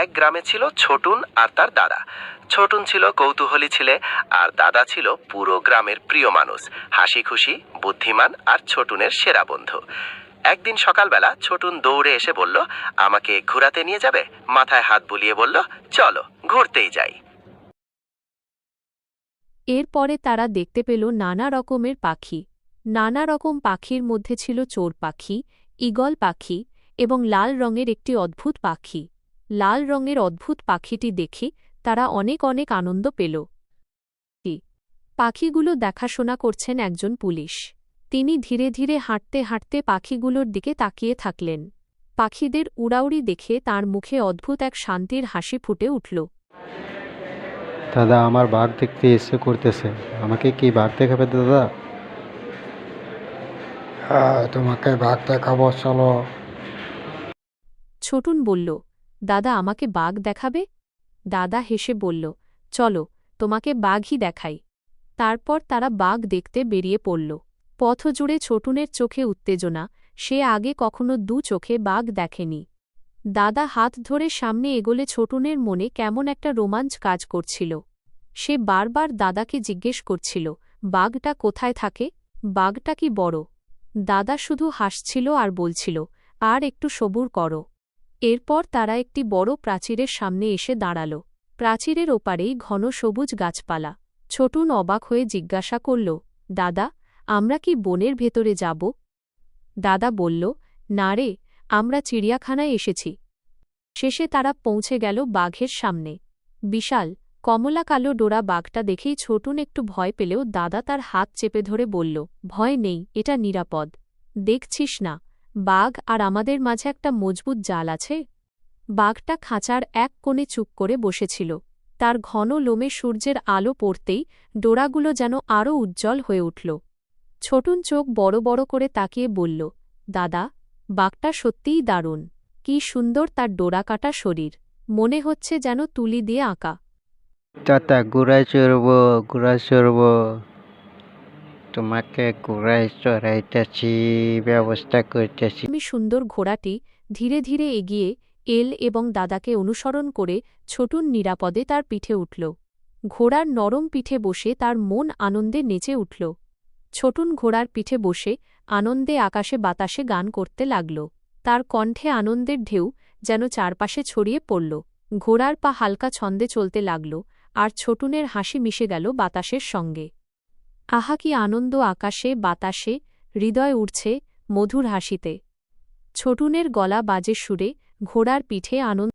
এক গ্রামে ছিল ছোটুন আর তার দাদা। ছোটুন ছিল কৌতূহলী ছেলে, আর দাদা ছিল পুরো গ্রামের প্রিয় মানুষ, হাসি খুশি, বুদ্ধিমান আর ছোটুনের সেরা বন্ধু। একদিন সকালবেলা ছোটুন দৌড়ে এসে বলল, আমাকে ঘোরাতে নিয়ে যাবে? মাথায় হাত বুলিয়ে বলল, চলো ঘুরতেই যাই। এরপরে তারা দেখতে পেল নানা রকমের পাখি। নানা রকম পাখির মধ্যে ছিল চোর পাখি, ঈগল পাখি এবং লাল রঙের একটি অদ্ভুত পাখি। লাল রঙের অদ্ভুত পাখিটি দেখে তারা অনেক অনেক আনন্দ পেল। পাখিগুলো দেখাশোনা করছেন একজন পুলিশ। তিনি ধীরে ধীরে হাঁটতে হাঁটতে পাখিগুলোর দিকে তাকিয়ে থাকলেন। পাখিদের উড়াউড়ি দেখে তার মুখে অদ্ভুত এক শান্তির হাসি ফুটে উঠল। দাদা, আমার বাঘ দেখতে ইচ্ছে করতেছে। আমাকে কি বাঘ দেখাবে দাদা? হ্যাঁ, তোমাকে বাঘ দেখাবো, চলো। ছোটুন বলল, দাদা আমাকে বাঘ দেখাবে? দাদা হেসে বলল, চলো তোমাকে বাঘই দেখাই। তারপর তারা বাঘ দেখতে বেরিয়ে পড়ল। পথ জুড়ে ছোটুনের চোখে উত্তেজনা, সে আগে কখনো দু চোখে বাঘ দেখেনি। দাদা হাত ধরে সামনে এগোলে ছোটুনের মনে কেমন একটা রোমাঞ্চ কাজ করছিল। সে বারবার দাদাকে জিজ্ঞেস করছিল, বাঘটা কোথায় থাকে? বাঘটা কি বড়? দাদা শুধু হাসছিল আর বলছিল, আর একটু সবুর করো। এরপর তারা একটি বড় প্রাচীরের সামনে এসে দাঁড়াল। প্রাচীরের ওপারেই ঘন সবুজ গাছপালা। ছোটুন অবাক হয়ে জিজ্ঞাসা করল, দাদা, আমরা কি বনের ভেতরে যাব? দাদা বলল, না রে, আমরা চিড়িয়াখানায় এসেছি। শেষে তারা পৌঁছে গেল বাঘের সামনে। বিশাল কমলা কালো ডোরা বাঘটা দেখেই ছোটুন একটু ভয় পেলেও দাদা তার হাত চেপে ধরে বলল, ভয় নেই, এটা নিরাপদ। দেখছিস না, বাঘ আর আমাদের মাঝে একটা মজবুত জাল আছে। বাঘটা খাঁচার এক কোণে চুপ করে বসেছিল। তার ঘন লোমে সূর্যের আলো পড়তেই ডোরাগুলো যেন আরও উজ্জ্বল হয়ে উঠল। ছোটুন চোখ বড় বড় করে তাকিয়ে বলল, দাদা, বাঘটা সত্যিই দারুণ। কি সুন্দর তার ডোরাকাটা শরীর, মনে হচ্ছে যেন তুলি দিয়ে আঁকা। দাদা, ঘোড়ায় চড়বো, ঘোড়ায় চড়বো। তোমাকে ঘোড়ায় চড়াইতেছি, ব্যবস্থা করতেছি। আমি সুন্দর ঘোড়াটি ধীরে ধীরে এগিয়ে এল এবং দাদাকে অনুসরণ করে ছোটুন নিরাপদে তার পিঠে উঠল। ঘোড়ার নরম পিঠে বসে তার মন আনন্দে নেচে উঠল। ছোটুন ঘোড়ার পিঠে বসে আনন্দে আকাশে বাতাসে গান করতে লাগল। তার কণ্ঠে আনন্দের ঢেউ যেন চারপাশে ছড়িয়ে পড়ল। ঘোড়ার পা হালকা ছন্দে চলতে লাগল, আর ছোটুনের হাসি মিশে গেল বাতাসের সঙ্গে। আহা, কি আনন্দ আকাশে বাতাসে, হৃদয় উঠছে মধুর হাসিতে। ছোটুনের গলা বাজে সুরে, ঘোড়ার পিঠে আনন্দ।